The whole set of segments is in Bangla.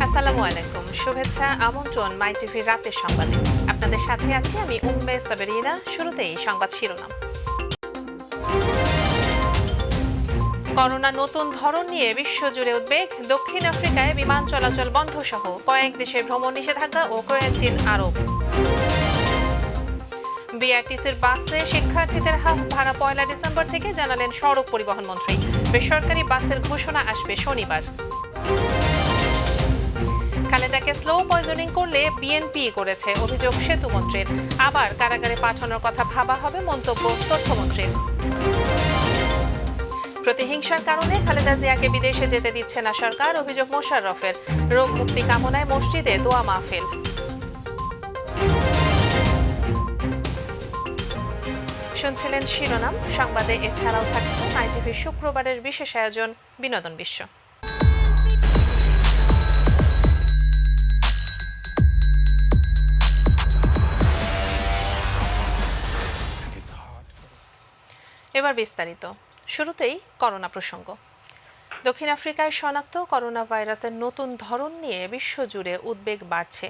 আসসালামু আলাইকুম, শুভেচ্ছা, আমন্ত্রণ মাই টিভির রাতের সংবাদে। আপনাদের সাথে আছি আমি উম্মে সাবেরিনা। শুরুতেই সংবাদ শিরোনাম। করোনা নতুন ধরন নিয়ে বিশ্বজুড়ে উদ্বেগ। দক্ষিণ আফ্রিকায় বিমান চলাচল বন্ধ সহ কয়েক দেশে ভ্রমণ নিষেধাজ্ঞা ও কোয়ারেন্টিন আরোপ। বিআরটিসির বাসে শিক্ষার্থীদের হাফ ভাড়া 1 ডিসেম্বর থেকে জানালেন সড়ক পরিবহন মন্ত্রী। বেসরকারি বাসের ঘোষণা আসবে শনিবার। খালেদাকে স্লো পয়জনিং করলে বিএনপি করেছে, অভিযোগ সেতুমন্ত্রীর। আবার কারাগারে পাঠানোর কথা ভাবা হবে, মন্তব্য তথ্যমন্ত্রীর। প্রতিহিংসার কারণে খালেদা জিয়াকে বিদেশে যেতে দিচ্ছে না সরকার, অভিযোগ মোশাররফের। রোগ মুক্তি কামনায় মসজিদে দোয়া মাহফিল। শুনছিলেন শিরোনাম। সংবাদে এছাড়াও থাকছে মাই টিভির শুক্রবারের বিশেষ আয়োজন বিনোদন বিশ্ব। এবার বিস্তারিত। শুরুতেই করোনা প্রসঙ্গ। দক্ষিণ আফ্রিকায় শনাক্ত করোনা ভাইরাসের নতুন ধরন নিয়ে বিশ্বজুড়ে উদ্বেগ বাড়ছে।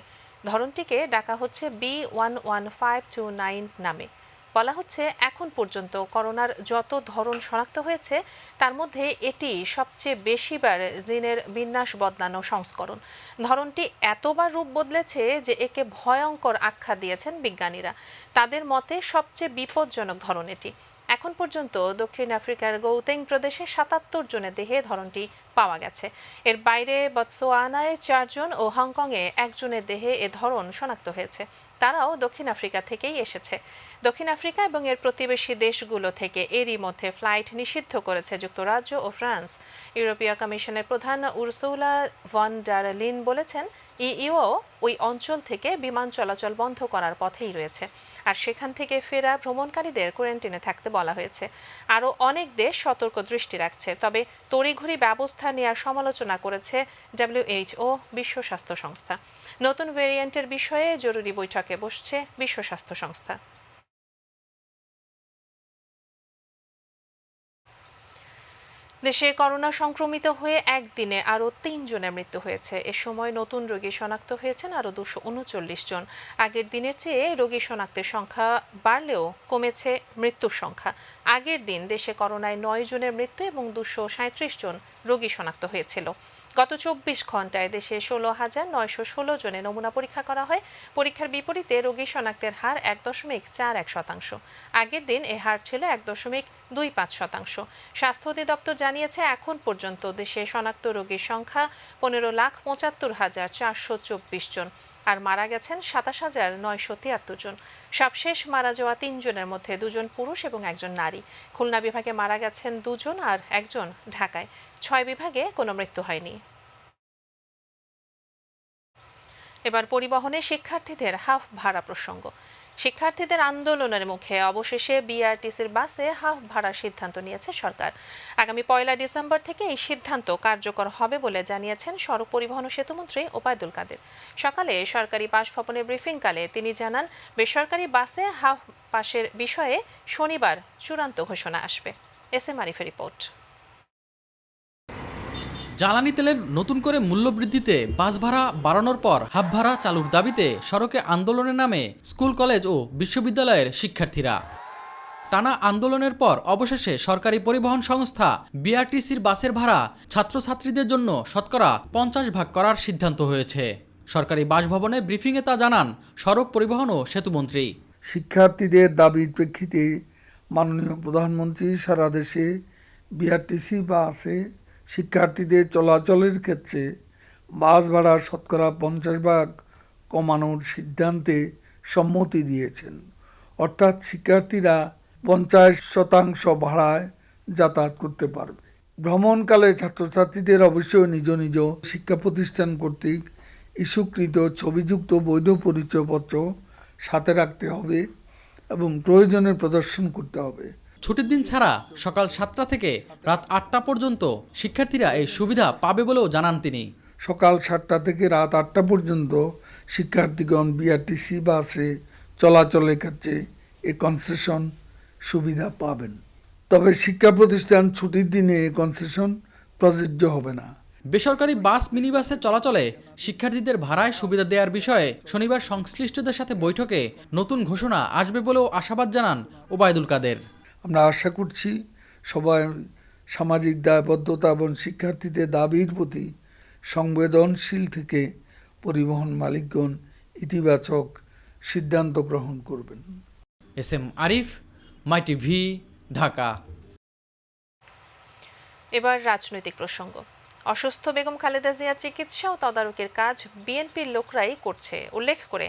ধরনটিকে ডাকা হচ্ছে B11529 নামে। বলা হচ্ছে, এখন পর্যন্ত করোনার যত ধরন শনাক্ত হয়েছে তার মধ্যে এটি সবচেয়ে বেশিবার জিনের বিন্যাস বদলানো সংস্করণ। ধরনটি এতবার রূপ বদলেছে যে একে ভয়ঙ্কর আখ্যা দিয়েছেন বিজ্ঞানীরা। তাদের মতে সবচেয়ে বিপজ্জনক ধরন এটি। এখন পর্যন্ত দক্ষিণ আফ্রিকার গৌতেং প্রদেশে 77 জনের দেহে ধরনটি পাওয়া গেছে। এর বাইরে বতসোয়ানায় 4 জন ও হংকংয়ে 1 জনের দেহে এ ধরন শনাক্ত হয়েছে। তারাও দক্ষিণ আফ্রিকা থেকেই এসেছে। দক্ষিণ আফ্রিকা এবং এর প্রতিবেশী দেশগুলো থেকে এরই মধ্যে ফ্লাইট নিষিদ্ধ করেছে যুক্তরাজ্য ও ফ্রান্স। ইউরোপীয় কমিশনের প্রধান উরসুলা ভন ডার লিন বলেছেন, ইইউ ওই অঞ্চল থেকে বিমান চলাচল বন্ধ করার পথেই রয়েছে, আর সেখান থেকে ফেরা ভ্রমণকারীদের কোয়ারেন্টিনে থাকতে বলা হয়েছে। আরও অনেক দেশ সতর্ক দৃষ্টি রাখছে, তবে তড়িঘড়ি ব্যবস্থা নেওয়ার সমালোচনা করেছে WHO, বিশ্ব স্বাস্থ্য সংস্থা। নতুন ভেরিয়েন্টের বিষয়ে জরুরি বৈঠকে বসছে বিশ্ব স্বাস্থ্য সংস্থা। দেশে করোনা সংক্রমিত হয়ে একদিনে আরও 3 জনের মৃত্যু হয়েছে। এ সময় নতুন রোগী শনাক্ত হয়েছেন আরও 239 জন। আগের দিনের চেয়ে রোগী শনাক্তের সংখ্যা বাড়লেও কমেছে মৃত্যুর সংখ্যা। আগের দিন দেশে করোনায় 9 জনের মৃত্যু এবং 237 জন রোগী শনাক্ত হয়েছিল। গত 24 ঘন্টায় দেশে 16,916 জনের নমুনা পরীক্ষা করা হয়। পরীক্ষার বিপরীতে রোগী শনাক্তের হার 1.41%। আগের দিন এ হার ছিল 1.25%। স্বাস্থ্য অধিদপ্তর জানিয়েছে, এখন পর্যন্ত দেশে শনাক্ত রোগীর সংখ্যা 15,75,424 জন, আর মারা গেছেন 27,973 জন। সবশেষ মারা যাওয়া 3 জনের মধ্যে 2 জন পুরুষ এবং 1 জন নারী। খুলনা বিভাগে মারা গেছেন 2 জন আর 1 জন ঢাকায়। 6 বিভাগে কোনো মৃত্যু হয়নি। এবার পরিবহনে শিক্ষার্থীদের হাফ ভাড়া প্রসঙ্গ। শিক্ষার্থীদের আন্দোলনের মুখে অবশেষে বিআরটিসির বাসে হাফ ভাড়ার সিদ্ধান্ত নিয়েছে সরকার। আগামী 1 ডিসেম্বর থেকে এই সিদ্ধান্ত কার্যকর হবে বলে জানিয়েছেন সড়ক পরিবহন ও সেতুমন্ত্রী ওবায়দুল কাদের। সকালে সরকারি বাসভবনে ব্রিফিংকালে তিনি জানান, বেসরকারি বাসে হাফ পাসের বিষয়ে শনিবার চূড়ান্ত ঘোষণা আসবে। SM আরিফের রিপোর্ট। জ্বালানি তেলের নতুন করে মূল্যবৃদ্ধিতে বাস ভাড়া বাড়ানোর পর হাফ ভাড়া চালুর দাবিতে সড়কে আন্দোলনের নামে স্কুল, কলেজ ও বিশ্ববিদ্যালয়ের শিক্ষার্থীরা। টানা আন্দোলনের পর অবশেষে সরকারি পরিবহন সংস্থা বিআরটিসির বাসের ভাড়া ছাত্রছাত্রীদের জন্য শতকরা 50 ভাগ করার সিদ্ধান্ত হয়েছে। সরকারি বাসভবনে ব্রিফিংয়ে তা জানান সড়ক পরিবহন ও সেতুমন্ত্রী। শিক্ষার্থীদের দাবির প্রেক্ষিতে মাননীয় প্রধানমন্ত্রী সারা দেশে বিআরটিসি বাসে শিক্ষার্থীদের চলাচলের ক্ষেত্রে বাস ভাড়া শতকরা 50 ভাগ কমানোর সিদ্ধান্তে সম্মতি দিয়েছেন। অর্থাৎ শিক্ষার্থীরা 50% ভাড়ায় যাতায়াত করতে পারবে। ভ্রমণকালে ছাত্রছাত্রীদের অবশ্যই নিজ নিজ শিক্ষা প্রতিষ্ঠান কর্তৃক ইস্যুকৃত ছবিযুক্ত বৈধ পরিচয়পত্র সাথে রাখতে হবে এবং প্রয়োজনের প্রদর্শন করতে হবে। ছুটির দিন ছাড়া সকাল 7টা থেকে রাত 8টা পর্যন্ত শিক্ষার্থীরা এই সুবিধা পাবে বলেও জানান তিনি। সকাল 7টা থেকে রাত 8টা পর্যন্ত শিক্ষার্থীগণ বিআরটিসি বাসে চলাচলের ক্ষেত্রে এই কনসেশন সুবিধা পাবেন। তবে শিক্ষা প্রতিষ্ঠান ছুটির দিনে এই কনসেশন প্রযোজ্য হবে না। বেসরকারি বাস মিনিবাসে চলাচলে শিক্ষার্থীদের ভাড়ায় সুবিধা দেওয়ার বিষয়ে শনিবার সংশ্লিষ্টদের সাথে বৈঠকে নতুন ঘোষণা আসবে বলেও আশাবাদ জানান ওবায়দুল কাদের। আমরা আশা করছি সবাই সামাজিক দায়বদ্ধতা এবং শিক্ষার্থীদের দাবির প্রতি সংবেদনশীল থেকে পরিবহন মালিকগণ ইতিবাচক সিদ্ধান্ত গ্রহণ করবেন। SM Arif, MyTV, Dhaka. এবার রাজনৈতিক প্রসঙ্গ। অসুস্থ বেগম খালেদা জিয়া চিকিৎসা ও তদারকির কাজ বিএনপির লোকরাই করছে উল্লেখ করে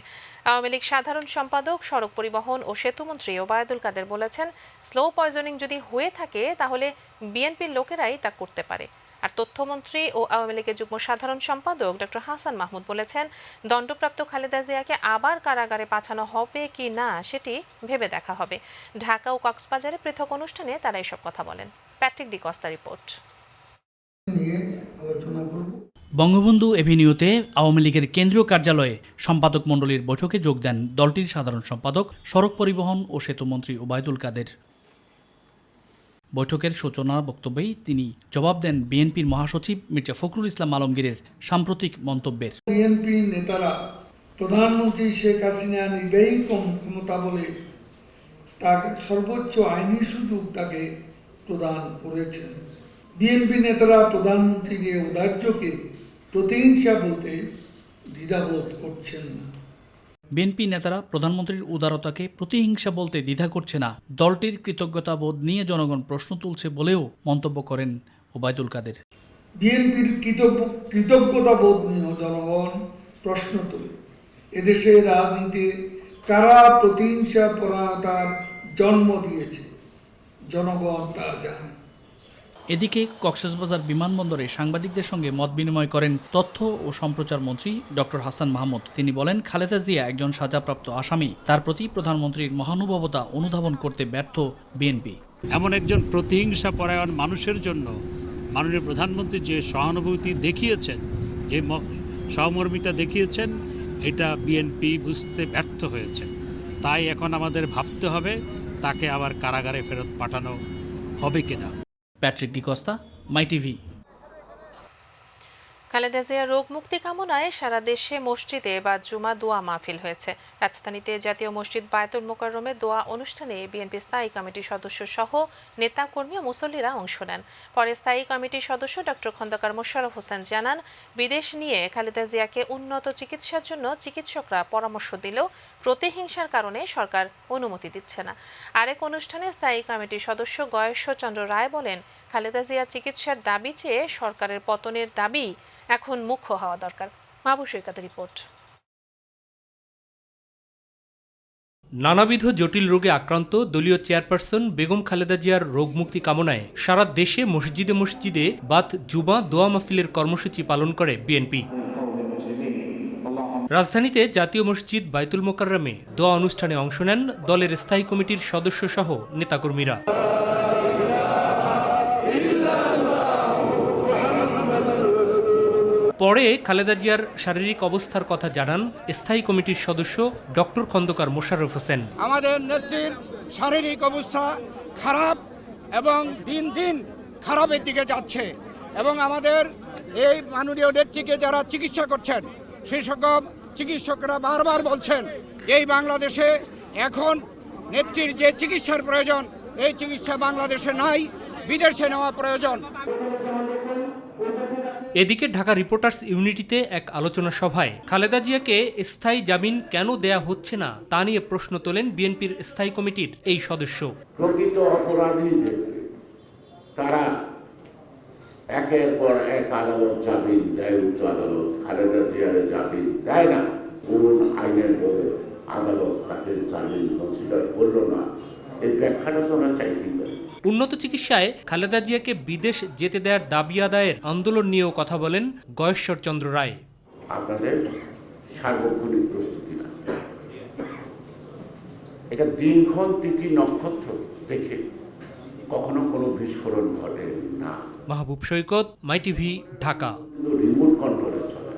আওয়ামী লীগ সাধারণ সম্পাদক, সড়ক পরিবহন ও সেতুমন্ত্রী ওবায়দুল কাদের বলেছেন, স্লো পয়জনিং যদি হয়ে থাকে তাহলে বিএনপির লোকেরাই তা করতে পারে। আর তথ্যমন্ত্রী ও আওয়ামী লীগের যুগ্ম সাধারণ সম্পাদক ডক্টর হাসান মাহমুদ বলেছেন, দণ্ডপ্রাপ্ত খালেদা জিয়াকে আবার কারাগারে পাঠানো হবে কি না সেটি ভেবে দেখা হবে। ঢাকা ও কক্সবাজারে পৃথক অনুষ্ঠানে তারা এসব কথা বলেন। Patrick D Costa report. বঙ্গবন্ধু এভিনিউতে আওয়ামী লীগের কেন্দ্রীয় কার্যালয়ে সম্পাদক মণ্ডলীর বৈঠকে যোগ দেন দলটির সাধারণ সম্পাদক, সড়ক পরিবহন ও সেতুমন্ত্রী ওবায়দুল কাদের। বৈঠকের সূচনা বক্তব্যেই তিনি জবাব দেন বিএনপির মহাসচিব মির্জা ফখরুল ইসলাম আলমগীরের সাম্প্রতিক মন্তব্যের। বিএনপি নেতারা প্রধানমন্ত্রী শেখ হাসিনা নির্বাহী ক্ষমতা বলে তার সর্বোচ্চ আইনি সুযোগ তাকে প্রদান করেছেন। বিএনপি নেতারা প্রধানমন্ত্রীকে ঔদার্যকে প্রতিহিংসা বলতে দ্বিধাবোধ করছেন না। বিএনপি নেতারা প্রধানমন্ত্রীর উদারতাকে প্রতিহিংসা বলতে দ্বিধা করছে না, দলটির কৃতজ্ঞতাবোধ নিয়ে জনগণ প্রশ্ন তুলছে বলেও মন্তব্য করেন ওবায়দুল কাদের। বিএনপির কৃতজ্ঞতাবোধ নিয়ে জনগণ প্রশ্ন তোলে। এদেশের রাজনীতিতে কারা প্রতিহিংসা পরায়ণতার জন্ম দিয়েছে জনগণ তা জানে। এদিকে কক্সবাজার বিমানবন্দরে সাংবাদিকদের সঙ্গে মত বিনিময় করেন তথ্য ও সম্প্রচার মন্ত্রী ডক্টর হাসান মাহমুদ। তিনি বলেন, খালেদা জিয়া একজন সাজাপ্রাপ্ত আসামি, তার প্রতি প্রধানমন্ত্রীর মহানুভবতা অনুধাবন করতে ব্যর্থ বিএনপি। এমন একজন প্রতিহিংসা পরায়ণ মানুষের জন্য মাননীয় প্রধানমন্ত্রী যে সহানুভূতি দেখিয়েছেন, যে সহমর্মিতা দেখিয়েছেন, এটা বিএনপি বুঝতে ব্যর্থ হয়েছে। তাই এখন আমাদের ভাবতে হবে তাকে আবার কারাগারে ফেরত পাঠানো হবে কিনা। Patrick D Costa, MyTV. Khaleda জিয়ার রোগ মুক্তি কামনায় সারা দেশে মসজিদে বা জুমা দোয়া মাহফিল হয়েছে। রাজধানীতে জাতীয় মসজিদ বায়তুল মোকাররমে দোয়া অনুষ্ঠানে বিএনপি স্থায়ী কমিটির সদস্য সহ নেতাকর্মী ও মুসল্লিরা অংশ নেন। পরে স্থায়ী কমিটির সদস্য ডক্টর খন্দকার মোশাররফ হোসেন জানান, বিদেশ নিয়ে খালেদা জিয়াকে উন্নত চিকিৎসার জন্য চিকিৎসকরা পরামর্শ দিলেও প্রতিহিংসার কারণে সরকার অনুমতি দিচ্ছে না। আরেক অনুষ্ঠানে স্থায়ী কমিটির সদস্য গয়েশ্বরচন্দ্র রায় বলেন, খালেদা জিয়া চিকিৎসার দাবি চেয়ে সরকারের পতনের দাবি এখন মুখ্য হওয়া দরকার। মাহবুব সৈকতের রিপোর্ট। নানাবিধ জটিল রোগে আক্রান্ত দলীয় চেয়ারপারসন বেগম খালেদা জিয়ার রোগমুক্তি কামনায় সারা দেশে মসজিদে মসজিদে বাত জুমা দোয়া মাহফিলের কর্মসূচি পালন করে বিএনপি। রাজধানীতে জাতীয় মসজিদ বায়তুল মোকাররমে দোয়া অনুষ্ঠানে অংশ নেন দলের স্থায়ী কমিটির সদস্য সহ নেতাকর্মীরা। পরে খালেদা জিয়ার শারীরিক অবস্থার কথা জানান স্থায়ী কমিটির সদস্য ডক্টর খন্দকার মোশাররফ হোসেন। আমাদের নেত্রীর শারীরিক অবস্থা খারাপ এবং দিন দিন খারাপের দিকে যাচ্ছে এবং আমাদের এই মাননীয় নেত্রীকে যারা চিকিৎসা করছেন সেই সকল চিকিৎসকরা বারবার বলছেন এই বাংলাদেশে এখন নেত্রীর যে চিকিৎসার প্রয়োজন এই চিকিৎসা বাংলাদেশে নাই, বিদেশে নেওয়া প্রয়োজন। এদিকে ঢাকা রিপোর্টার্স ইউনিটিতে এক আলোচনা সভায় খালেদা জিয়াকে স্থায়ী জামিন কেন দেয়া হচ্ছে না তা নিয়ে প্রশ্ন তোলেন বিএনপির স্থায়ী কমিটির এই সদস্য। প্রকৃত অপরাধীদের তারা একের পর এক আদালত জামিন দেয়, উচ্চ আদালত খালেদা জিয়ার জামিন দেয় না। কোন আইনের বলে আদালত তাকে জামিন কনসিডার করল না, এই ব্যাখ্যাটা তো ওরা চাইতেই পারে। উন্নত চিকিৎসায় খালেদা জিয়াকে বিদেশ যেতে দেওয়ার দাবি আদায়ের আন্দোলন নিয়েও কথা বলেন গয়েশ্বরচন্দ্র রায়। আপনাদের সার্বক্ষণিক প্রস্তুতি না, এটা দিনক্ষণ তিথি নক্ষত্র দেখে কখনো কোনো বিস্ফোরণ ঘটে না। মাহবুব সৈকত, মাইটিভি, ঢাকা। রিমোট কন্ট্রোলে চলে।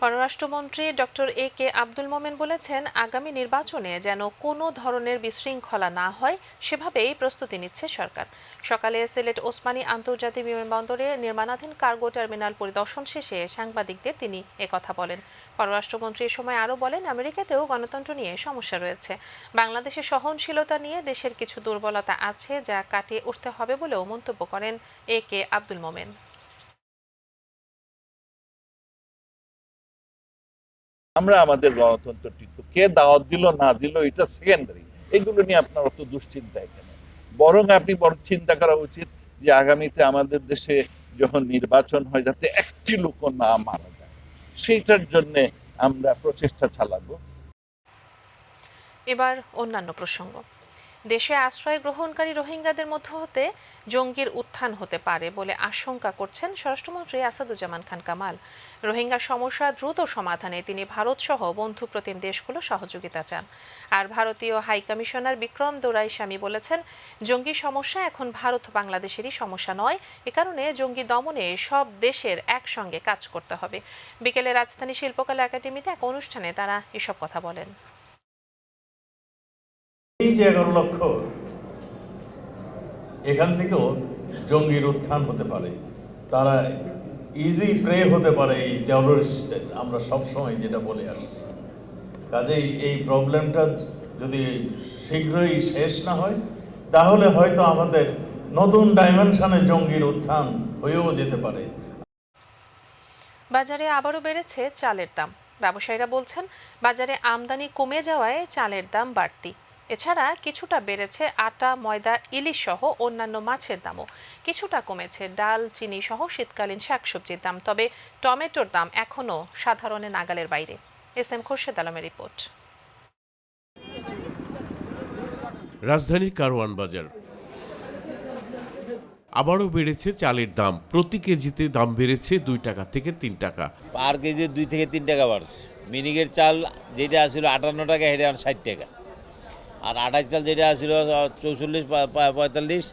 পররাষ্ট্রমন্ত্রী ডক্টর AK আব্দুল মোমেন বলেছেন, আগামী নির্বাচনে যেন কোনো ধরনের বিশৃঙ্খলা না হয় সেভাবেই প্রস্তুতি নিচ্ছে সরকার। সকালে সিলেট ওসমানী আন্তর্জাতিক বিমানবন্দরে নির্মাণাধীন কার্গো টার্মিনাল পরিদর্শন শেষে সাংবাদিকদের তিনি একথা বলেন। পররাষ্ট্রমন্ত্রী এ সময় আরও বলেন, আমেরিকাতেও গণতন্ত্র নিয়ে সমস্যা রয়েছে। বাংলাদেশের সহনশীলতা নিয়ে দেশের কিছু দুর্বলতা আছে, যা কাটিয়ে উঠতে হবে বলেও মন্তব্য করেন AK আব্দুল মোমেন। আমরা আমাদের গণতন্ত্রটি কে দাওয়াত দিল না দিল এটা সেকেন্ডারি, এগুলো নিয়ে আপনার অত দুশ্চিন্তায় কেন? বরং আপনি বড় চিন্তা করা উচিত যে আগামীতে আমাদের দেশে যখন নির্বাচন হয় যাতে একটি লোকও না মারা যায়, সেইটার জন্য আমরা প্রচেষ্টা চালাবো। এবার অন্যান্য প্রসঙ্গ। দেশে আশ্রয় গ্রহণকারী রোহিঙ্গাদের মধ্য হতে জঙ্গির উত্থান হতে পারে বলে আশঙ্কা করছেন স্বরাষ্ট্রমন্ত্রী আসাদুজ্জামান খান কামাল। রোহিঙ্গা সমস্যা দ্রুত সমাধানে তিনি ভারতসহ বন্ধুপ্রতিম দেশগুলো সহযোগিতা চান। আর ভারতীয় হাইকমিশনার বিক্রম দোরাইস্বামী বলেছেন, জঙ্গি সমস্যা এখন ভারত বাংলাদেশেরই সমস্যা নয়, এ কারণে জঙ্গি দমনে সব দেশের একসঙ্গে কাজ করতে হবে। বিকেলে রাজধানী শিল্পকলা একাডেমিতে এক অনুষ্ঠানে তারা এসব কথা বলেন। এই যে 11 লক্ষ, এখান থেকেও জঙ্গির উত্থান হতে পারে, তারা ইজি প্রে হতে পারে এই টেররিস্টের, আমরা সবসময় যেটা বলে আসছি। কাজেই এই প্রবলেমটা যদি শীঘ্রই শেষ না হয় তাহলে হয়তো আমাদের নতুন ডাইমেনশনে জঙ্গির উত্থান হয়েও যেতে পারে। বাজারে আবারও বেড়েছে চালের দাম। ব্যবসায়ীরা বলছেন, বাজারে আমদানি কমে যাওয়ায় চালের দাম বাড়তি। এছাড়া কিছুটা বেড়েছে আটা, ময়দা, ইলিশ সহ অন্যান্য মাছের দামও। কিছুটা কমেছে ডাল, চিনি সহ শীতকালীন শাকসবজির দাম। তবে টমেটোর দাম এখনও সাধারণের নাগালের বাইরে। SM খোরশেদ আলমের রিপোর্ট। রাজধানীর কারওয়ান বাজার আবারও বেড়েছে চালের দাম। প্রতি কেজিতে দাম বেড়েছে 2 টাকা থেকে 3 টাকা। পার কেজি 2 থেকে 3 টাকা বাড়ছে। মিনিকের চাল যেটা আসছিল 58 টাকা, সেটা 60 টাকা। আর আঠাশ চাল যেটা আসছিল 44-45,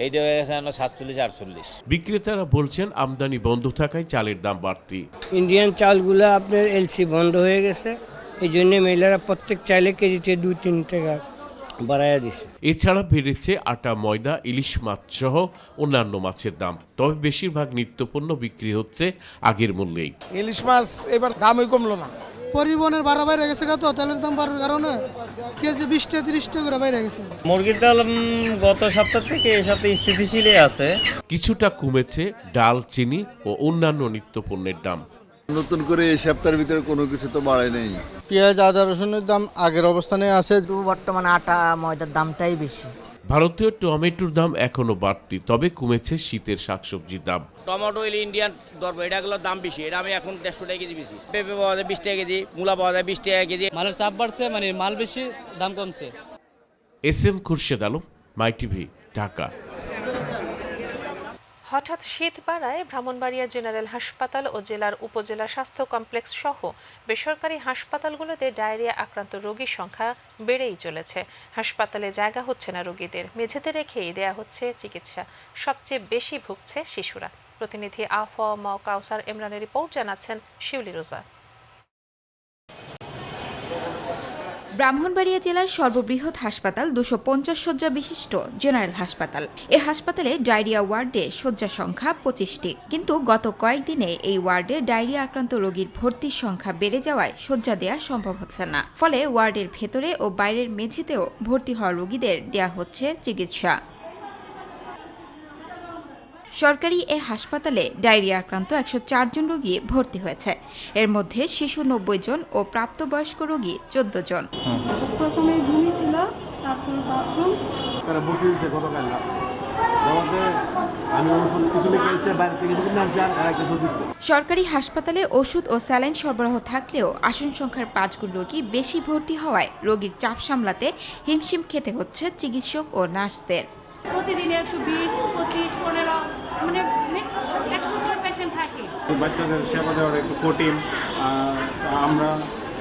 এইটা হয়ে গেছে 47-48। বিক্রেতারা বলছেন, আমদানি বন্ধ থাকায় চালের দাম বাড়তি। ইন্ডিয়ান চালগুলো আপনার LC বন্ধ হয়ে গেছে, এই জন্য মহিলারা প্রত্যেক চাইলে কেজিতে 2-3 টাকা বাড়াইয়া দিছে। এছাড়া বেড়েছে আটা, ময়দা, ইলিশ মাছ সহ অন্যান্য মাছের দাম। তবে বেশিরভাগ নিত্যপণ্য বিক্রি হচ্ছে আগের মূল্যেই। ইলিশ মাছ এবার দামই কমলো না। পরিবহনের ভাড়া বাইরে গেছে, তো তেলের দাম বাড়ার কারণে কেজি 20-30 টাকা করে বাইরে গেছে। মুরগির দাম গত সপ্তাহ থেকে এই সপ্তাহে স্থিতিশীলই আছে। কিছুটা কমেছে ডাল, চিনি ও অন্যান্য নিত্যপণ্যের দাম। নতুন করে এই সপ্তাহের ভিতরে কোনো কিছু তো বাড়ে নেই। পেঁয়াজ, আদা, রসুনের দাম আগের অবস্থানে আছে। বর্তমানে আটা, ময়দার দামটাই বেশি। ভারতীয় টমেটোর দাম এখনো বাড়তি, তবে কমেছে শীতের শাকসবজির দাম। টমেটো ইন্ডিয়ান দর, এটাগুলোর দাম বেশি। এটা আমি এখন 150 টাকা কেজি বেশি। পেঁপে পাওয়া যায় 20 টাকা কেজি, মূলা পাওয়া যায় 20 টাকা কেজি। মালের চাপ বাড়ছে, মানে মাল বেশি, দাম কমছে। SM খোরশেদ আলম, মাই টিভি, ঢাকা। হঠাৎ শীত বাড়ায় ব্রাহ্মণবাড়িয়া জেনারেল হাসপাতাল ও জেলার উপজেলা স্বাস্থ্য কমপ্লেক্স সহ বেসরকারি হাসপাতালগুলোতে ডায়রিয়া আক্রান্ত রোগীর সংখ্যা বেড়েই চলেছে। হাসপাতালে জায়গা হচ্ছে না রোগীদের, মেঝেতে রেখেই দেয়া হচ্ছে চিকিৎসা। সবচেয়ে বেশি ভুগছে শিশুরা। প্রতিনিধি আফম কাউসার ইমরানের রিপোর্ট, জানাচ্ছেন শিউলি রোজা। ব্রাহ্মণবাড়িয়া জেলার সর্ববৃহৎ হাসপাতাল 250 শয্যা বিশিষ্ট জেনারেল হাসপাতাল। এ হাসপাতালে ডায়রিয়া ওয়ার্ডে শয্যা সংখ্যা 25টি, কিন্তু গত কয়েকদিনে এই ওয়ার্ডে ডায়রিয়া আক্রান্ত রোগীর ভর্তির সংখ্যা বেড়ে যাওয়ায় শয্যা দেয়া সম্ভব হচ্ছে না। ফলে ওয়ার্ডের ভেতরে ও বাইরের মেঝেতেও ভর্তি হওয়া রোগীদের দেয়া হচ্ছে চিকিৎসা। সরকারি এ হাসপাতালে ডায়রিয়া আক্রান্ত 104 জন রোগী ভর্তি হয়েছে। এর মধ্যে শিশু 90 জন ও প্রাপ্তবয়স্ক রোগী 14 জন। প্রথমে ভূমি ছিল, তারপর বাথরুম। তারা ভর্তি হয়েছে গতকাল। আমি ওষুধ কিছু লিখেছে, বাইরে থেকে কিছু নাম চান, আর কিছু দিচ্ছে। সরকারি হাসপাতালে ওষুধ ও স্যালাইন সরবরাহ থাকলেও আসন সংখ্যার 5 গুণ রোগী বেশি ভর্তি হওয়ায় রোগীর চাপ সামলাতে হিমশিম খেতে হচ্ছে চিকিৎসক ও নার্সদের। প্রতিদিন 120, 25, 15 মানে 100 পেশেন্ট থাকে। বাচ্চাদের সেবা দেওয়ার একটু কঠিন, আমরা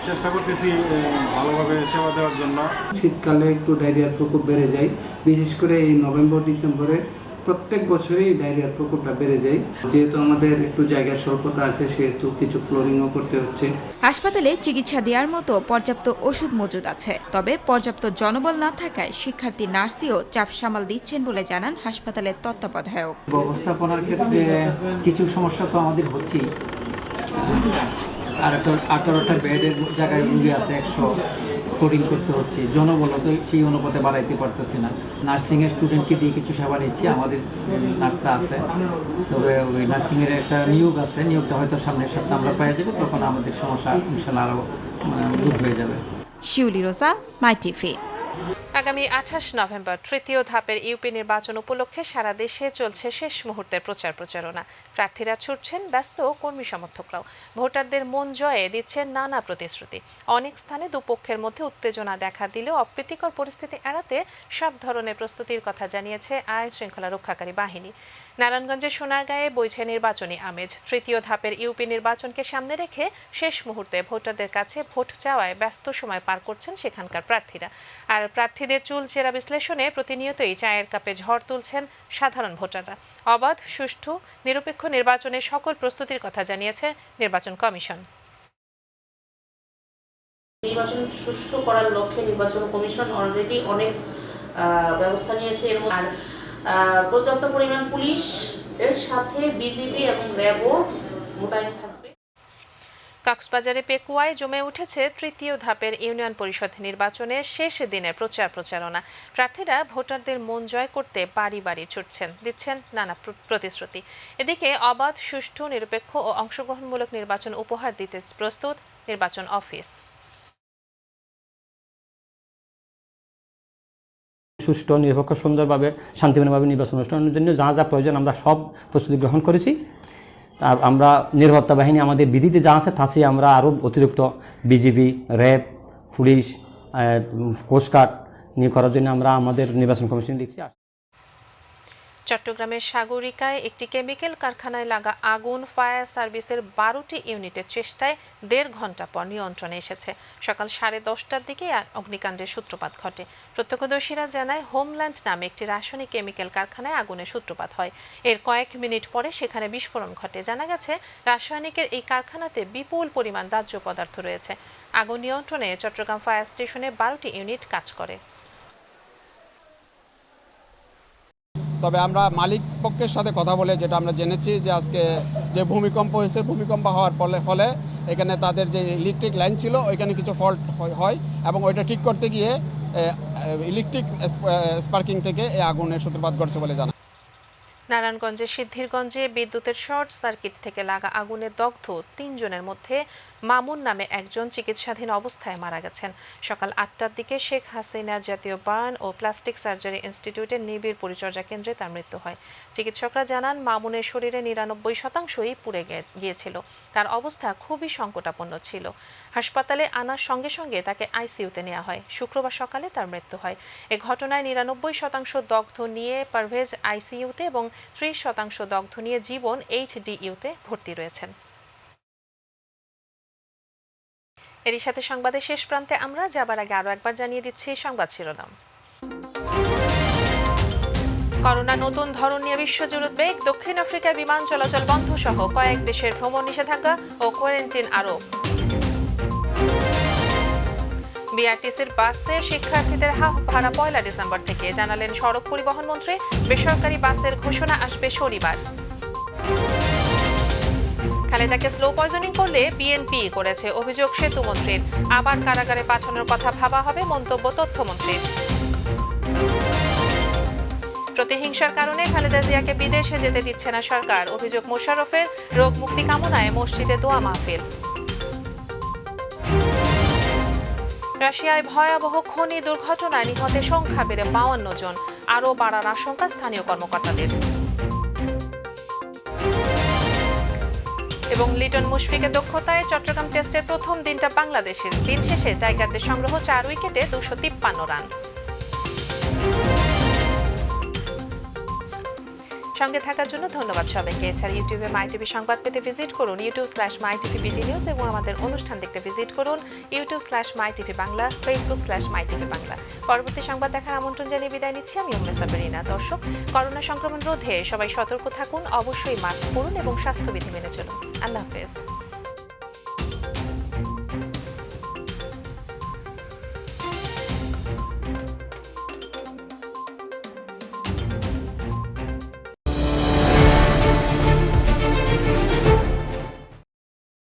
চেষ্টা করতেছি ভালোভাবে সেবা দেওয়ার জন্য। শীতকালে একটু ডায়রিয়ার প্রকোপ বেড়ে যায়, বিশেষ করে এই নভেম্বর ডিসেম্বরে প্রত্যেক বছরই ডায়রিয়ার প্রকোপটা বেড়ে যায়। যেহেতু আমাদের একটু জায়গার স্বল্পতা আছে সেহেতু কিছু ফ্লোরিংও করতে হচ্ছে। হাসপাতালে চিকিৎসা দেওয়ার মতো পর্যাপ্ত ওষুধ মজুদ আছে, তবে পর্যাপ্ত জনবল না থাকায় শিক্ষার্থী নার্স দিয়েও চাপ সামাল দিচ্ছেন বলে জানান হাসপাতালের তত্ত্বাবধায়ক। ব্যবস্থাপনার ক্ষেত্রে কিছু সমস্যা তো আমাদের হচ্ছেই। আর 18টা বেডের জায়গায় রুগী আছে 100, ফ্লোরিং করতে হচ্ছে। জনবল তো সেই অনুপাতে বাড়াইতে পারতেছি না। নার্সিংয়ের স্টুডেন্টকে দিয়ে কিছু সেবা নিচ্ছি, আমাদের নার্সরা আছে, তবে ওই নার্সিংয়ের একটা নিয়োগ আছে, নিয়োগটা হয়তো সামনের সপ্তাহে আমরা পেয়ে যাবো, তখন আমাদের সমস্যা ইনশাল্লাহ আরও দূর হয়ে যাবে। শিউলি রোজা, মাই টিভি। আগামী 28 নভেম্বর তৃতীয় ধাপের ইউপি নির্বাচন উপলক্ষে সারা দেশে চলছে শেষ মুহূর্তের প্রচারণা। প্রার্থীরা ছুটছেন, ব্যস্ত কর্মী সমর্থকরাও। ভোটারদের মন জয়ে দিচ্ছেন নানা প্রতিশ্রুতি। অনেক স্থানে দুপক্ষের মধ্যে উত্তেজনা দেখা দিলেও অপ্রীতিকর পরিস্থিতি এড়াতে সব ধরনের প্রস্তুতির কথা জানিয়েছে আইন শৃঙ্খলা রক্ষাকারী বাহিনী। নারায়ণগঞ্জের সোনারগাঁয়ে বইছে নির্বাচনী আমেজ। তৃতীয় ধাপের ইউপি নির্বাচনকে সামনে রেখে শেষ মুহূর্তে ভোটারদের কাছে ভোট চাওয়ায় ব্যস্ত সময় পার করছেন সেখানকার প্রার্থীরা। আর প্রার্থীদের চুলচেরা বিশ্লেষণে প্রতিনিয়তই চায়ের কাপে ঝড় তুলছেন সাধারণ ভোটাররা। অবাধ, সুষ্ঠু, নিরপেক্ষ নির্বাচনের সকল প্রস্তুতির কথা জানিয়েছে নির্বাচন কমিশন। নির্বাচন সুষ্ঠু করার লক্ষ্যে নির্বাচন কমিশন অলরেডি অনেক ব্যবস্থা নিয়েছে। আর পর্যাপ্ত পরিমাণ পুলিশ এর সাথে বিজিবি এবং র্যাবও মোতায়েন থাকবে। কক্সবাজারে পেকুয়ায় জমে উঠেছে তৃতীয় ধাপের ইউনিয়ন পরিষদ নির্বাচনের শেষ দিনের প্রচারণা। প্রার্থীরা ভোটারদের মন জয় করতে বাড়ি বাড়ি ছুটছেন, দিচ্ছেন নানা প্রতিশ্রুতি। এদিকে অবাধ, সুষ্ঠু, নিরপেক্ষ ও অংশগ্রহণমূলক নির্বাচন উপহার দিতে প্রস্তুত নির্বাচন অফিস। সুষ্ঠু, নিরপেক্ষ, সুন্দরভাবে শান্তিপূর্ণভাবে নির্বাচন অনুষ্ঠানের জন্য যা যা প্রয়োজন আমরা সব প্রস্তুতি গ্রহণ করেছি। আর আমরা নিরাপত্তা বাহিনী আমাদের বিধিতে যা আছে তা আমরা আরও অতিরিক্ত বিজিবি, র্যাব, পুলিশ, কোস্টগার্ড নিয়োগ করার জন্য আমরা আমাদের নির্বাচন কমিশন লিখছি। চট্টগ্রামের সাগরিকায় একটি কেমিক্যাল কারখানায় লাগা আগুন ফায়ার সার্ভিসের 12টি ইউনিটের চেষ্টায় 1.5 ঘন্টা পর নিয়ন্ত্রণে এসেছে। সকাল 10:30টার দিকে অগ্নিকাণ্ডের সূত্রপাত ঘটে। প্রত্যক্ষদর্শীরা জানায় হোমল্যান্ড নামে একটি রাসায়নিক কেমিক্যাল কারখানায় আগুনের সূত্রপাত হয়। এর কয়েক মিনিট পরে সেখানে বিস্ফোরণ ঘটে। জানা গেছে রাসায়নিকের এই কারখানাতে বিপুল পরিমাণ দাহ্য পদার্থ রয়েছে। আগুন নিয়ন্ত্রণে চট্টগ্রাম ফায়ার স্টেশনে 12টি ইউনিট কাজ করে। তবে আমরা মালিক পক্ষের সাথে কথা বলে যেটা আমরা জেনেছি যে আজকে যে ভূমিকম্প হয়েছে, ভূমিকম্প হওয়ার ফলে এখানে তাদের যে ইলেকট্রিক লাইন ছিল ওইখানে কিছু ফল্ট হয় এবং ওইটা ঠিক করতে গিয়ে ইলেকট্রিক স্পার্কিং থেকে এই আগুনের সূত্রপাত ঘটছে বলে জানা। নারায়ণগঞ্জের সিদ্ধিরগঞ্জে বিদ্যুতের শর্ট সার্কিট থেকে লাগা আগুনে দগ্ধ 3 জনের মধ্যে মামুন নামে একজন চিকিৎসাধীন অবস্থায় মারা গেছেন। সকাল 8টার দিকে শেখ হাসিনা জাতীয় বার্ন ও প্লাস্টিক সার্জারি ইনস্টিটিউটের নিবিড় পরিচর্যা কেন্দ্রে তার মৃত্যু হয়। চিকিৎসকরা জানান মামুনের শরীরে 99%ই পুড়ে গিয়েছিল। তার অবস্থা খুবই সংকটাপন্ন ছিল। হাসপাতালে আনার সঙ্গে সঙ্গে তাকে আইসিইউতে নেওয়া হয়। শুক্রবার সকালে তার মৃত্যু হয়। এ ঘটনায় 99% দগ্ধ নিয়ে পারভেজ আইসিইউতে এবং 30% দগ্ধ নিয়ে জীবন এইচডিইউতে ভর্তি রয়েছেন। এরই সাথে সংবাদের শেষ প্রান্তে আমরা যাবার আগে আরও একবার জানিয়ে দিচ্ছি সংবাদ শিরোনাম। করোনা নতুন ধরন নিয়ে বিশ্বজুড়ে উদ্বেগ। দক্ষিণ আফ্রিকায় বিমান চলাচল বন্ধ সহ কয়েক দেশের ভ্রমণ নিষেধাজ্ঞা ও কোয়ারেন্টিন আরোপ। বিআরটিসির বাসে শিক্ষার্থীদের হাফ ভাড়া 1 ডিসেম্বর থেকে, জানালেন সড়ক পরিবহন মন্ত্রী। বেসরকারি বাসের ঘোষণা আসবে শনিবার। খালেদাকে স্লো পয়জনিং করলে বিএনপি করেছে অভিযোগ সেতুমন্ত্রীর। আবার কারাগারে পাঠানোর কথা ভাবা হবে, মন্তব্য তথ্যমন্ত্রীর। প্রতিহিংসার কারণে খালেদা জিয়াকে বিদেশে যেতে দিচ্ছে না সরকার, অভিযোগ মোশাররফের। রোগ মুক্তি কামনায় মসজিদে দোয়া মাহফিল। রাশিয়ায় ভয়াবহ খনি দুর্ঘটনায় নিহতের সংখ্যা বেড়ে 52 জন, আরও বাড়ার আশঙ্কা স্থানীয় কর্মকর্তাদের। এবং লিটন মুশফিকের দক্ষতায় চট্টগ্রাম টেস্টের প্রথম দিনটা বাংলাদেশের। দিন শেষে টাইগারদের সংগ্রহ 4 উইকেটে 253 রান। সঙ্গে থাকার জন্য ধন্যবাদ সবাইকে। এছাড়া ইউটিউবে মাই টিভি সংবাদ পেতে ভিজিট করুন youtube/mytvbd news এবং আমাদের অনুষ্ঠান দেখতে ভিজিট করুন youtube/mytv বাংলা, facebook/mytv বাংলা। পরবর্তী সংবাদ দেখার আমন্ত্রণ জানিয়ে বিদায় নিচ্ছি আমি উম্মেসা বেরিনা। দর্শক, করোনা সংক্রমণ রোধে সবাই সতর্ক থাকুন, অবশ্যই মাস্ক পরুন এবং স্বাস্থ্যবিধি মেনে চলুন। আল্লাহ হাফেজ।